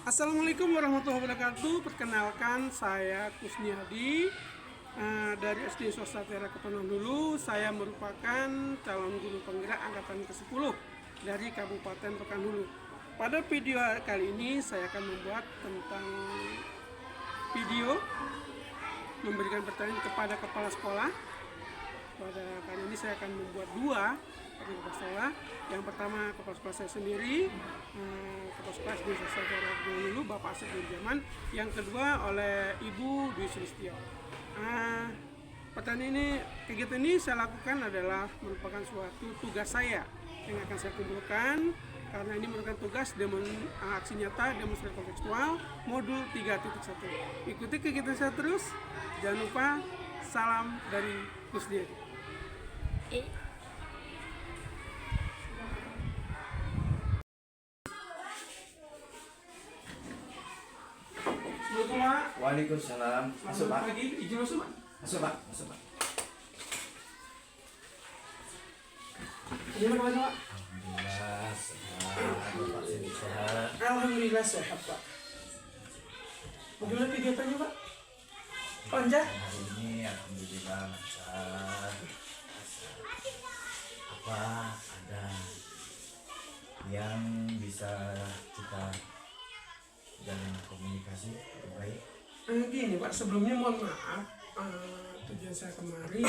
Assalamualaikum warahmatullahi wabarakatuh. Perkenalkan, saya Kusniadi dari SD Swasta Tera Kepenuhan Hulu. Saya merupakan calon guru penggerak angkatan ke-10 dari Kabupaten Pekan Hulu. Pada video kali ini saya akan membuat tentang video memberikan pertanyaan kepada kepala sekolah. Pada kali ini saya akan membuat dua kepala sekolah. Yang pertama kepala sekolah saya sendiri, kepala sekolah SD Swasta Tera Kepenuhan Hulu, Bapak Asep Nurjaman. Yang kedua oleh Ibu Dwi Sulistyo. Pertanyaan ini, kegiatan ini saya lakukan adalah merupakan suatu tugas saya yang akan saya kumpulkan karena ini merupakan tugas aksi nyata demonstrasi kontekstual modul 3.1. Ikuti kegiatan saya terus. Jangan lupa salam dari Kusdiadi. Assalamualaikum Pak. Waalaikumsalam. Masuk Pak. Pagi, izin masuk Pak. Masuk Pak. Masuk Pak. Gimana Pak? Alhamdulillah sehat. Bapak sini sehat. Alhamdulillah sehat Pak. Bagaimana kegiatannya Pak? Panjang? Hari ini alhamdulillah lancar. Apa ada yang bisa kita jalin komunikasi lebih baik? Gini Pak, sebelumnya mohon maaf, tujuan saya kemari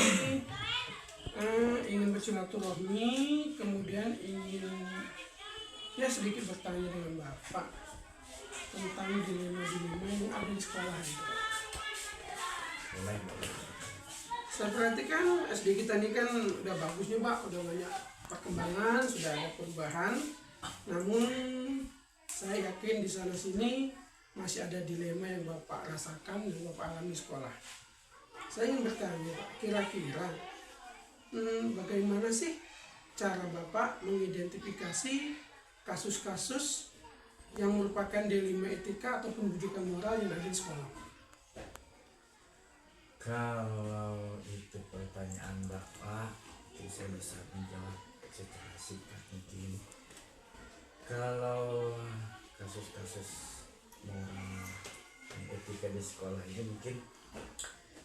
ingin bersilaturahmi, kemudian ingin ya sedikit bertanya dengan Bapak tentang dilema-dilema yang ada di sekolah itu. Boleh. Saya perhatikan SD kita ini kan udah bagusnya Pak, udah banyak perkembangan, sudah ada perubahan. Namun saya yakin di sana sini masih ada dilema yang Bapak rasakan dan Bapak alami di sekolah. Saya ingin bertanya Pak, kira-kira bagaimana sih cara Bapak mengidentifikasi kasus-kasus yang merupakan dilema etika atau pendidikan moral yang ada di sekolah? Kalau itu pertanyaan Bapak, itu saya bisa menjawab secara singkat mungkin. Kalau kasus-kasus moral dan etika di sekolah ini mungkin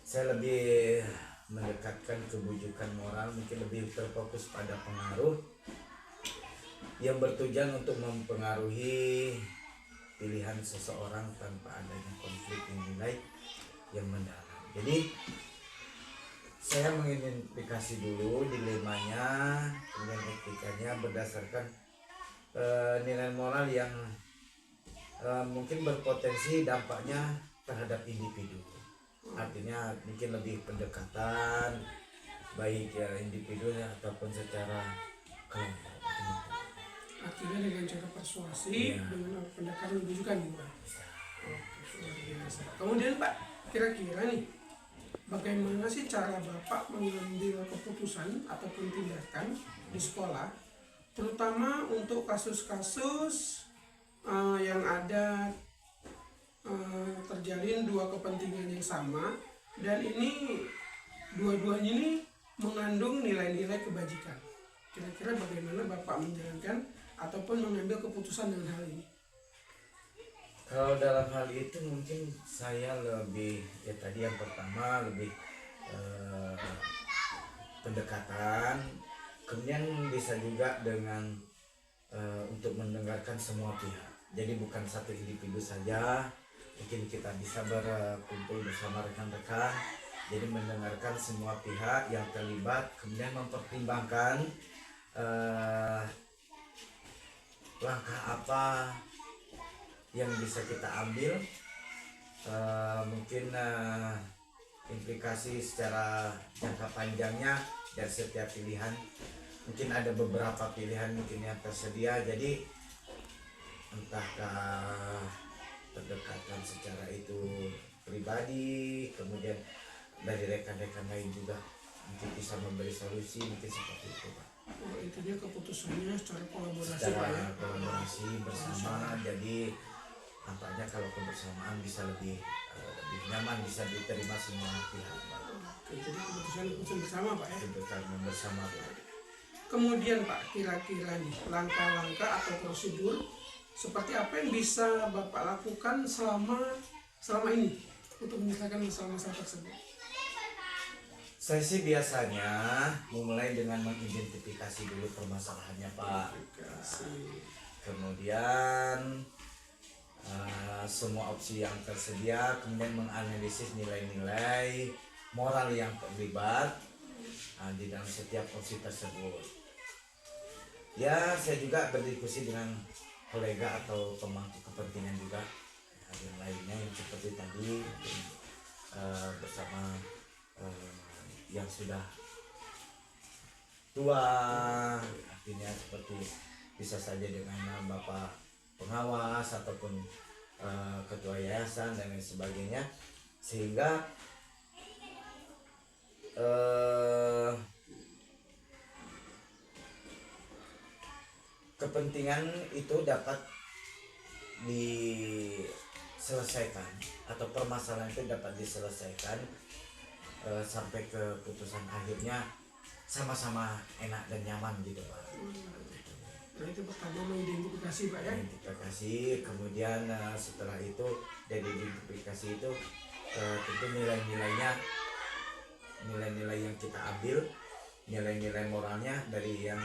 saya lebih mendekatkan kebujukan moral, mungkin lebih terfokus pada pengaruh yang bertujuan untuk mempengaruhi pilihan seseorang tanpa adanya konflik nilai yang mendalam. Jadi saya mengidentifikasi dulu dilemanya, kemudian etikanya berdasarkan nilai moral yang mungkin berpotensi dampaknya terhadap individu. Artinya mungkin lebih pendekatan baik ya individunya ataupun secara kelompok. Artinya dengan cara persuasi, dengan pendekatan rujukan juga. Oke, luar biasa. Kemudian Pak, kira-kira nih, bagaimana sih cara Bapak mengambil keputusan ataupun tindakan di sekolah, terutama untuk kasus-kasus yang ada terjalin dua kepentingan yang sama, dan ini dua-duanya ini mengandung nilai-nilai kebajikan. Kira-kira bagaimana Bapak menjalankan ataupun mengambil keputusan dengan hal ini? Kalau dalam hal itu mungkin saya lebih ya tadi yang pertama lebih pendekatan, kemudian bisa juga dengan untuk mendengarkan semua pihak. Jadi bukan satu individu saja, mungkin kita bisa berkumpul bersama rekan-rekan, jadi mendengarkan semua pihak yang terlibat, kemudian mempertimbangkan langkah apa yang bisa kita ambil, mungkin implikasi secara jangka panjangnya dari setiap pilihan. Mungkin ada beberapa pilihan mungkin yang tersedia, jadi entahkah pendekatan secara itu pribadi, kemudian dari rekan-rekan lain juga mungkin bisa memberi solusi, mungkin seperti itu Pak. Oh, intinya keputusannya secara kolaborasi Secara Pak ya? kolaborasi bersama, jadi nampaknya kalau kebersamaan bisa lebih nyaman, bisa diterima semua pihak Pak. Oke, jadi keputusan bersama Pak ya? Keputusan bersama Pak. Kemudian Pak, kira-kira nih langkah-langkah atau prosedur seperti apa yang bisa Bapak lakukan selama ini untuk menyelesaikan masalah-masalah tersebut? Saya sih biasanya memulai dengan mengidentifikasi dulu permasalahannya, Pak. Kemudian semua opsi yang tersedia, kemudian menganalisis nilai-nilai moral yang terlibat di dalam setiap opsi tersebut. Ya, saya juga berdiskusi dengan kolega atau pemangku kepentingan juga yang lainnya, yang seperti tadi bersama yang sudah tua, artinya seperti bisa saja dengan bapak pengawas ataupun ketua yayasan dan lain sebagainya, sehingga kepentingan itu dapat diselesaikan atau permasalahan itu dapat diselesaikan sampai ke putusan akhirnya sama-sama enak dan nyaman gitu, Pak. Nah, itu pertama mengidentifikasi, Pak, ya. Identifikasi, kemudian setelah itu dari identifikasi itu tentu nilai-nilainya, nilai-nilai yang kita ambil, nilai-nilai moralnya dari yang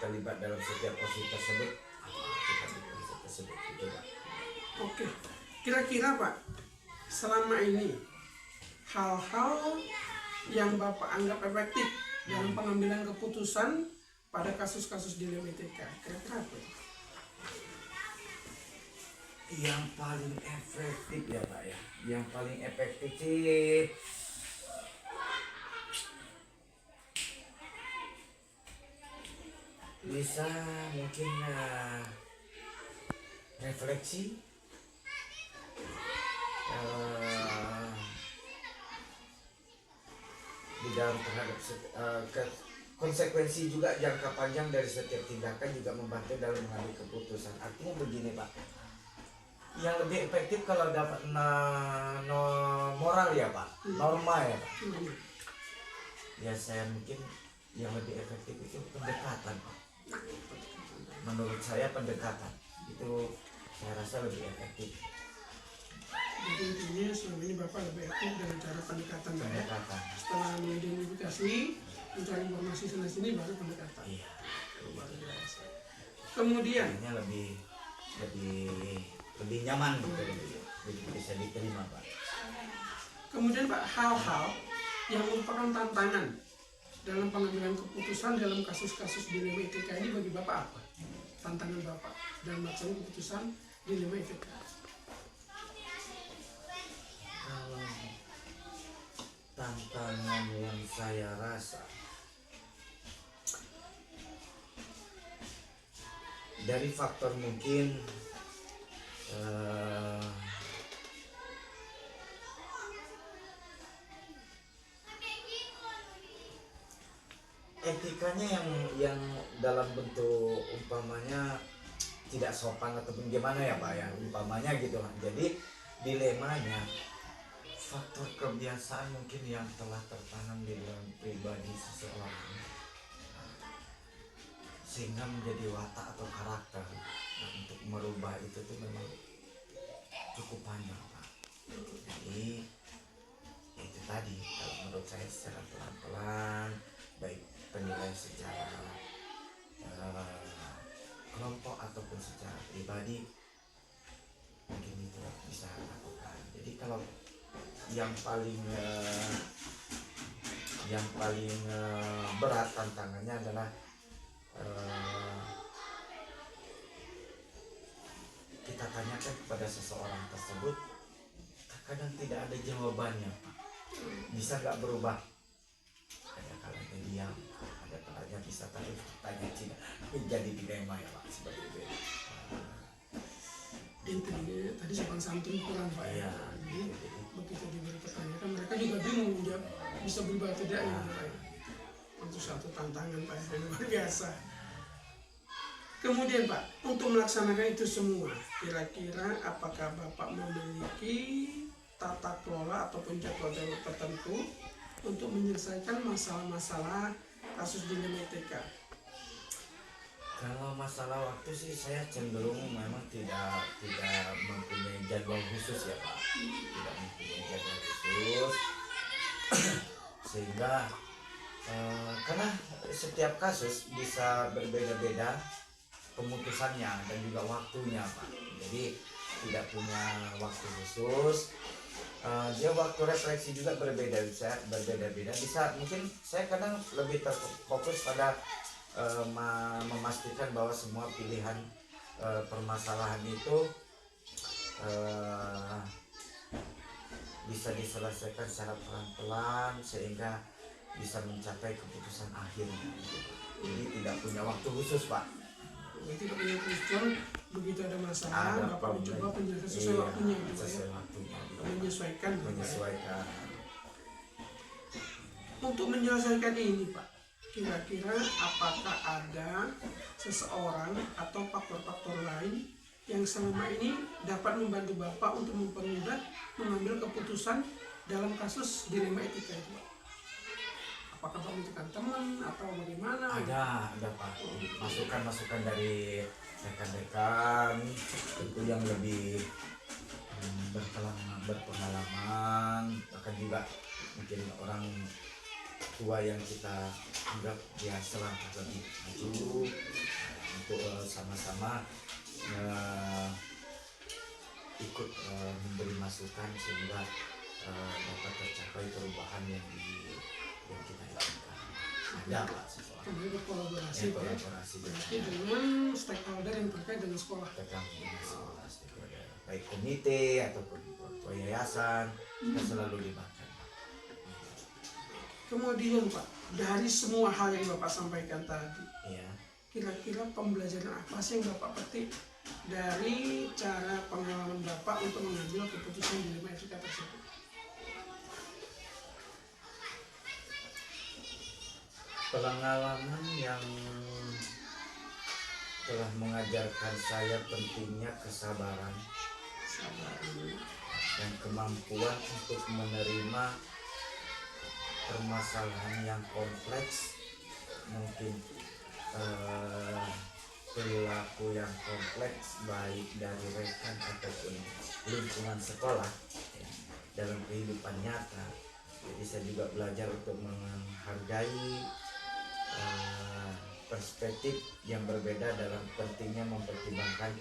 terlibat dalam setiap posisi tersebut, kita tersebut gitu, Pak. Oke, kira-kira Pak, selama ini hal-hal yang Bapak anggap efektif dalam pengambilan keputusan pada kasus-kasus dilema etika, kira-kira apa? Yang paling efektif ya, Pak, ya. Yang paling efektif sih bisa mungkin refleksi, di dalam terhadap konsekuensi juga jangka panjang dari setiap tindakan juga membantu dalam mengambil keputusan. Artinya begini, Pak, yang lebih efektif kalau dapat moral ya, Pak, norma ya, Pak. Ya saya mungkin yang lebih efektif itu pendekatan, Pak. Menurut saya pendekatan itu saya rasa lebih efektif. Jadi intinya selama ini Bapak lebih aktif dengan cara pendekatan, Pak, ya. Pendekatan. Setelah mengidentifikasi, mencari informasi sana sini, baru pendekatan. Iya. Luar biasa. Kemudian Akhirnya lebih nyaman gitu, lebih bisa diterima, Pak. Kemudian Pak, hal-hal yang merupakan tantangan dalam pengambilan keputusan dalam kasus-kasus dilema etika ini bagi Bapak apa? Tantangan Bapak dalam melaksanakan keputusan dilema etika. Kalau tantangan yang saya rasa dari faktor mungkin etikanya yang dalam bentuk umpamanya tidak sopan ataupun gimana ya, Pak, ya, umpamanya gitu lah. Jadi dilemanya faktor kebiasaan mungkin yang telah tertanam di dalam pribadi seseorang sehingga menjadi watak atau karakter. Nah, untuk merubah itu tuh memang cukup panjang, Pak. Jadi itu tadi kalau menurut saya secara pelan-pelan, baik penilaian secara kelompok ataupun secara pribadi, mungkin itu bisa lakukan. Jadi kalau yang paling berat tantangannya adalah kita tanyakan kepada seseorang tersebut, kadang tidak ada jawabannya, Pak. Bisa nggak berubah? Ada kalanya diam, ada kalanya bisa tanya tidak, jadi dilema ya, Pak, seperti itu. Intinya tadi sopan santun kurang, Pak, ya. Jadi begitu diberi pertanyaan mereka juga bingung jawab bisa berubah atau tidak, gitu, Pak. Itu satu tantangan, Pak, yang luar biasa. Kemudian Pak, untuk melaksanakan itu semua, kira-kira apakah Bapak memiliki tata kelola ataupun jadwal tertentu untuk menyelesaikan masalah-masalah kasus dilema etika? Kalau masalah waktu sih saya cenderung memang tidak mempunyai jadwal khusus ya Pak, tidak mempunyai jadwal khusus sehingga karena setiap kasus bisa berbeda-beda pemutusannya dan juga waktunya Pak, jadi tidak punya waktu khusus. Dia waktu refleksi juga berbeda, bisa berbeda-beda, bisa mungkin saya kadang lebih terfokus pada memastikan bahwa semua pilihan permasalahan itu bisa diselesaikan secara pelan-pelan sehingga bisa mencapai keputusan akhirnya. Jadi tidak punya waktu khusus Pak. Berarti punya tujuan begitu ada masalah, Ada Bapak mencoba menyelesaikan sesuai iya, waktunya gitu sesuai ya. waktunya. Menyesuaikan. Gitu ya. Menyesuaikan. Untuk menyelesaikan ini Pak, kira-kira apakah ada seseorang atau faktor-faktor lain yang selama ini dapat membantu Bapak untuk mempermudah mengambil keputusan dalam kasus dilema etika itu Pak? Apakah Bapak membutuhkan teman atau bagaimana? Ada Pak, masukan-masukan dari rekan-rekan tentu yang lebih berpengalaman, bahkan juga mungkin orang tua yang kita anggap ya selangkah lebih maju untuk sama-sama ikut memberi masukan sehingga dapat tercapai perubahan yang kita inginkan. Ada Pak sesuatu. Kemudian berkolaborasi, Ya, kolaborasi berarti dengan stakeholder yang terkait dengan sekolah. Baik komite ataupun yayasan kita selalu libatkan. Kemudian Pak, dari semua hal yang Bapak sampaikan tadi, Iya. kira-kira pembelajaran apa sih yang Bapak petik dari cara pengalaman Bapak untuk mengambil keputusan dilema etika tersebut? Pengalaman yang telah mengajarkan saya pentingnya kesabaran dan kemampuan untuk menerima permasalahan yang kompleks, mungkin perilaku yang kompleks baik dari rekan ataupun lingkungan sekolah ya, dalam kehidupan nyata. Jadi saya juga belajar untuk menghargai perspektif yang berbeda dalam pentingnya mempertimbangkan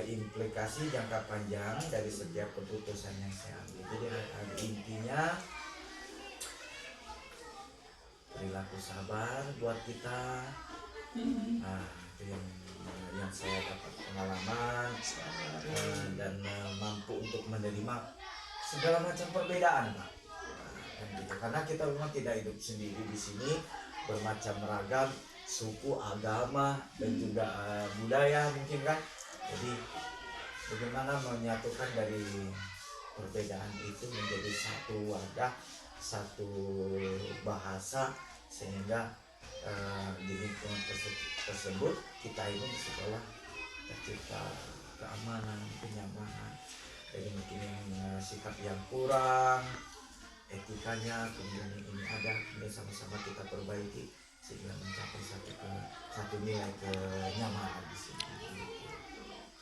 implikasi jangka panjang dari setiap keputusan yang saya ambil. Jadi intinya perilaku sabar buat kita. Itu yang saya dapat pengalaman dan mampu untuk menerima segala macam perbedaan Pak. Gitu. Karena kita memang tidak hidup sendiri di sini, bermacam ragam suku, agama dan juga budaya mungkin kan. Jadi bagaimana menyatukan dari perbedaan itu menjadi satu wadah, satu bahasa sehingga di lingkungan tersebut kita ini di sekolah tercipta keamanan, kenyamanan. Jadi mungkin sikap yang kurang, etikanya kemudian ini ada, kemudian sama-sama kita perbaiki sehingga mencapai satu nilai kenyamanan di sini.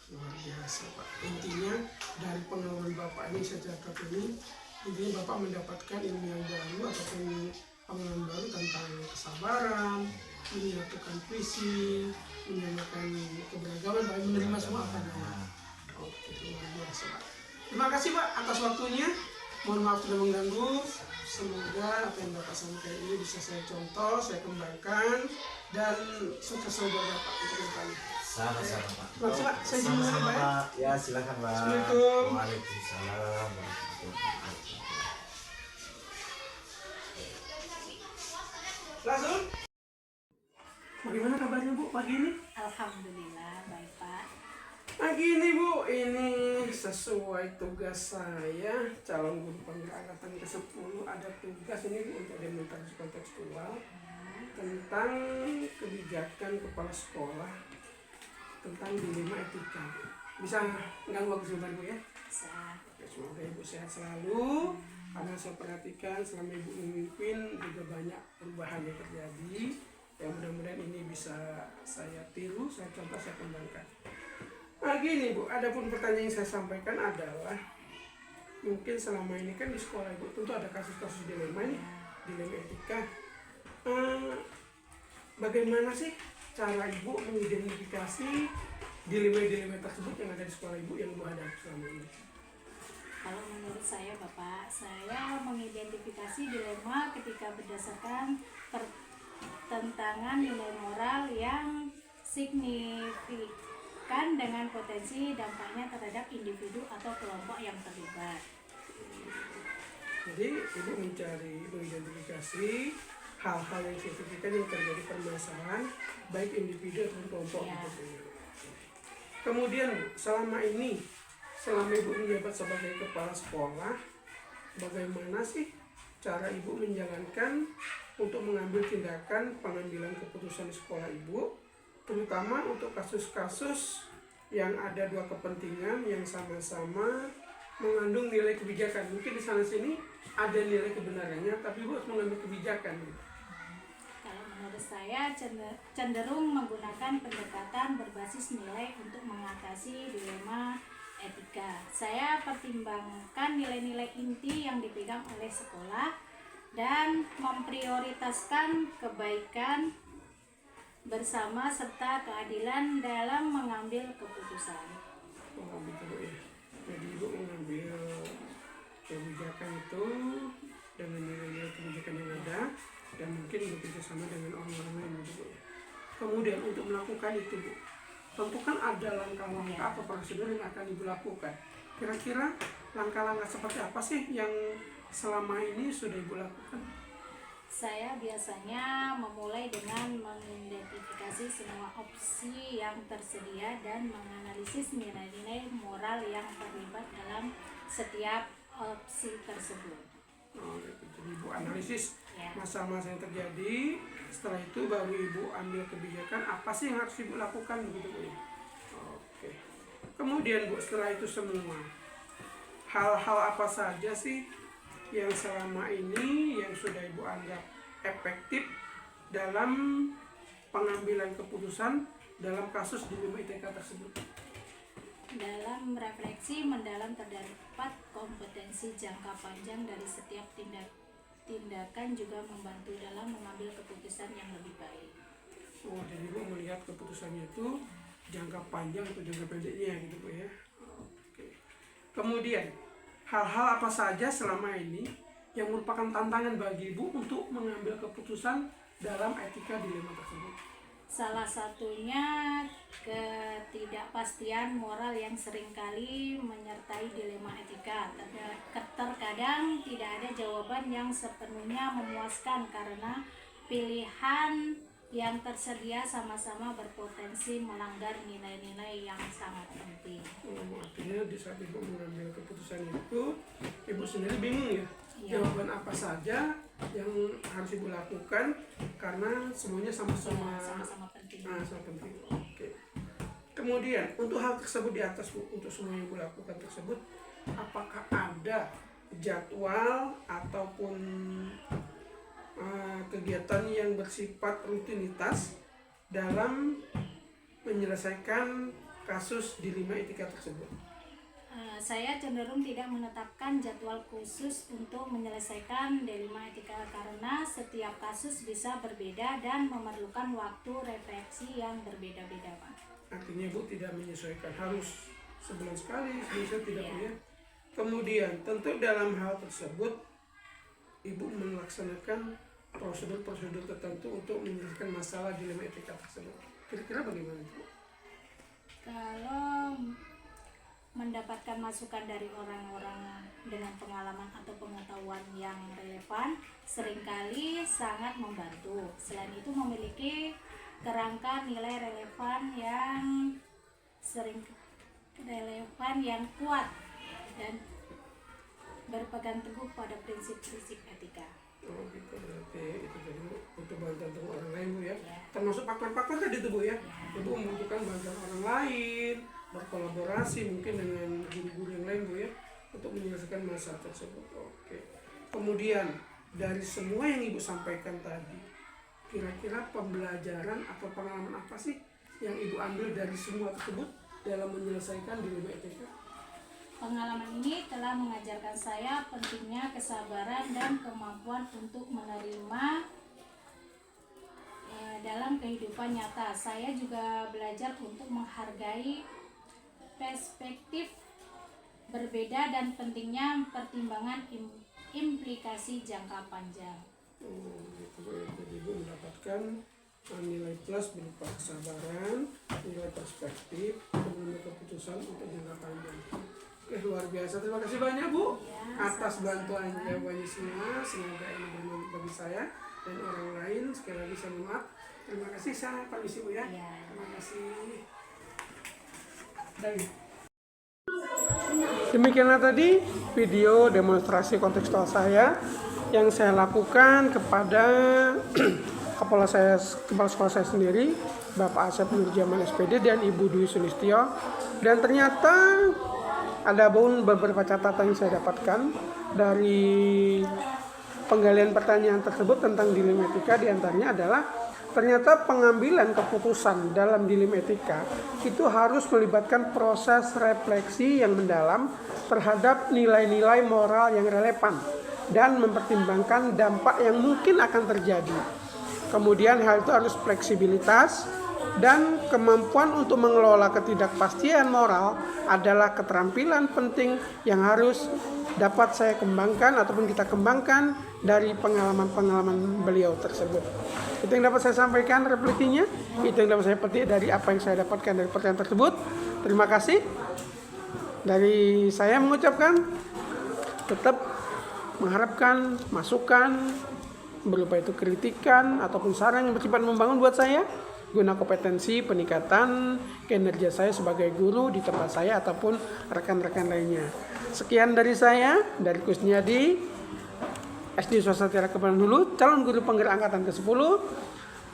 Luar biasa Pak. Intinya dari pengalaman Bapak ini sejak ini, intinya Bapak mendapatkan ilmu yang baru ataupun pengalaman baru tentang kesabaran, menyatukan visi, menyamakan keberagaman, dan menerima semua apa adanya. Oke, luar biasa Pak. Terima kasih Pak atas waktunya. Mohon maaf sudah mengganggu. Semoga apa yang Bapak sampaikan ini bisa saya contoh, saya kembangkan, dan sukses selalu buat Bapak untuk kedepannya. Sama-sama Pak. Terima kasih Pak. Saya izin dulu Pak. Ya. Ya silakan Pak. Assalamualaikum. Waalaikumsalam warahmatullahi wabarakatuh. Langsung. Bagaimana kabarnya Bu pagi ini? Alhamdulillah baik Pak. Pagi ini Bu, ini sesuai tugas saya calon guru penggerak angkatan ke-10, ada tugas ini Bu untuk demonstrasi kontekstual tentang kebijakan kepala sekolah tentang dilema etika. Bisa mengganggu waktu sebentar Bu ya? Bisa. Oke, semoga Ibu sehat selalu. Karena saya perhatikan selama Ibu memimpin juga banyak perubahan yang terjadi. Ya mudah-mudahan ini bisa saya tiru, saya contoh, saya kembangkan. Nah gini Bu, ada pun pertanyaan yang saya sampaikan adalah mungkin selama ini kan di sekolah Ibu tentu ada kasus-kasus dilema nih, dilema etika. Bagaimana sih cara Ibu mengidentifikasi dilema-dilema tersebut yang ada di sekolah Ibu yang Ibu hadapi selama ini? Kalau menurut saya Bapak, saya mengidentifikasi dilema ketika berdasarkan pertentangan nilai moral yang signifikan dengan potensi dampaknya terhadap individu atau kelompok yang terlibat. Jadi Ibu mengidentifikasi hal-hal yang signifikan yang terjadi permasalahan baik individu ataupun kelompok Ya. gitu. Kemudian Bu, selama Ibu menjabat sebagai kepala sekolah, bagaimana sih cara Ibu menjalankan untuk mengambil tindakan pengambilan keputusan di sekolah Ibu, terutama untuk kasus-kasus yang ada dua kepentingan yang sama-sama mengandung nilai kebijakan. Mungkin di sana sini ada nilai kebenarannya, tapi Ibu harus mengambil kebijakan. Kalau menurut saya cenderung menggunakan pendekatan berbasis nilai untuk mengatasi dilema etika. Saya pertimbangkan nilai-nilai inti yang dipegang oleh sekolah dan memprioritaskan kebaikan bersama serta keadilan dalam mengambil keputusan. Oh, gitu Bu ya. Jadi Ibu mengambil kebijakan itu dengan nilai-nilai kebijakan yang ada dan mungkin bekerja sama dengan orang-orang lain gitu Bu ya. Kemudian untuk melakukan itu Bu, tentu kan ada langkah-langkah atau prosedur yang akan Ibu lakukan. Kira-kira langkah-langkah seperti apa sih yang selama ini sudah Ibu lakukan? Saya biasanya memulai dengan mengidentifikasi semua opsi yang tersedia dan menganalisis nilai-nilai moral yang terlibat dalam setiap opsi tersebut. Oh, gitu. Jadi Ibu analisis Ya. masa-masa yang terjadi, setelah itu baru Ibu ambil kebijakan apa sih yang harus Ibu lakukan begitu Bu ya. Oke. Kemudian Bu, setelah itu semua, hal-hal apa saja sih yang selama ini yang sudah Ibu anggap efektif dalam pengambilan keputusan dalam kasus dilema ITK tersebut? Dalam refleksi mendalam terdapat kompetensi jangka panjang dari setiap tindakan juga membantu dalam mengambil keputusan yang lebih baik. Oh, jadi Bu melihat keputusannya itu jangka panjang atau jangka pendeknya gitu Bu ya. Oke. Kemudian hal-hal apa saja selama ini yang merupakan tantangan bagi Ibu untuk mengambil keputusan dalam etika dilema tersebut? Salah satunya ketidakpastian moral yang seringkali menyertai dilema etika. Terkadang tidak ada jawaban yang sepenuhnya memuaskan karena pilihan yang tersedia sama-sama berpotensi melanggar nilai-nilai yang sangat penting. Artinya di saat Ibu mengambil keputusan itu, Ibu sendiri bingung ya, Iya. jawaban apa saja yang harus Ibu lakukan karena semuanya sama-sama Sama-sama penting. sangat penting. Oke. Kemudian untuk hal tersebut di atas Bu, untuk semua yang Ibu lakukan tersebut, apakah ada jadwal ataupun kegiatan yang bersifat rutinitas dalam menyelesaikan kasus dilema etika tersebut? Saya cenderung tidak menetapkan jadwal khusus untuk menyelesaikan dilema etika karena setiap kasus bisa berbeda dan memerlukan waktu refleksi yang berbeda-beda, Pak. Artinya Bu tidak menyesuaikan harus sebulan sekali, bisa tidak Bu Iya. ya. Kemudian tentu dalam hal tersebut Ibu melaksanakan prosedur-prosedur tertentu untuk menyelesaikan masalah dilema etika tersebut. Kira-kira bagaimana Bu? Kalau mendapatkan masukan dari orang-orang dengan pengalaman atau pengetahuan yang relevan seringkali sangat membantu. Selain itu memiliki kerangka nilai relevan yang kuat dan berpegang teguh pada prinsip-prinsip etika. Oh gitu, berarti itu jadi butuh bantuan dari orang lain Bu ya. Ya. Termasuk pakar-pakar tadi itu Bu ya. Ya. Ibu membutuhkan bantuan orang lain, berkolaborasi mungkin dengan guru-guru yang lain Bu ya, untuk menyelesaikan masalah tersebut. Oke. Kemudian dari semua yang Ibu sampaikan tadi, kira-kira pembelajaran atau pengalaman apa sih yang Ibu ambil dari semua tersebut dalam menyelesaikan dilema etika? Pengalaman ini telah mengajarkan saya pentingnya kesabaran dan kemampuan untuk menerima dalam kehidupan nyata. Saya juga belajar untuk menghargai perspektif berbeda dan pentingnya pertimbangan implikasi jangka panjang. Jadi Ibu mendapatkan nilai plus berupa kesabaran, nilai perspektif, mengambil keputusan untuk jangka panjang. Oke, luar biasa. Terima kasih banyak Bu atas bantuan jawabannya semua. Semoga ini bermanfaat bagi saya dan orang lain. Sekali lagi saya mohon maaf. Terima kasih, saya permisi Bu ya. Terima kasih. Demikianlah tadi video demonstrasi kontekstual saya yang saya lakukan kepada kepala sekolah saya sendiri, Bapak Asep Nurjaman SPD dan Ibu Dwi Sulistyo. Dan ternyata ada beberapa catatan yang saya dapatkan dari penggalian pertanyaan tersebut tentang dilema etika. Di antaranya adalah ternyata pengambilan keputusan dalam dilema etika itu harus melibatkan proses refleksi yang mendalam terhadap nilai-nilai moral yang relevan dan mempertimbangkan dampak yang mungkin akan terjadi. Kemudian hal itu harus fleksibilitas dan kemampuan untuk mengelola ketidakpastian moral adalah keterampilan penting yang harus dapat saya kembangkan ataupun kita kembangkan dari pengalaman-pengalaman beliau tersebut. Itu yang dapat saya sampaikan refleksinya, itu yang dapat saya petik dari apa yang saya dapatkan dari pertanyaan tersebut. Terima kasih. Dari saya mengucapkan tetap mengharapkan masukan berupa itu kritikan ataupun saran yang bersifat membangun buat saya guna kompetensi peningkatan kinerja saya sebagai guru di tempat saya ataupun rekan-rekan lainnya. Sekian dari saya, dari Kusniadi, SD Swasta Tiara Kepanan Hulu, calon guru penggerak angkatan ke-10.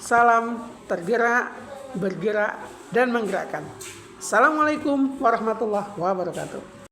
Salam tergerak, bergerak, dan menggerakkan. Assalamualaikum warahmatullahi wabarakatuh.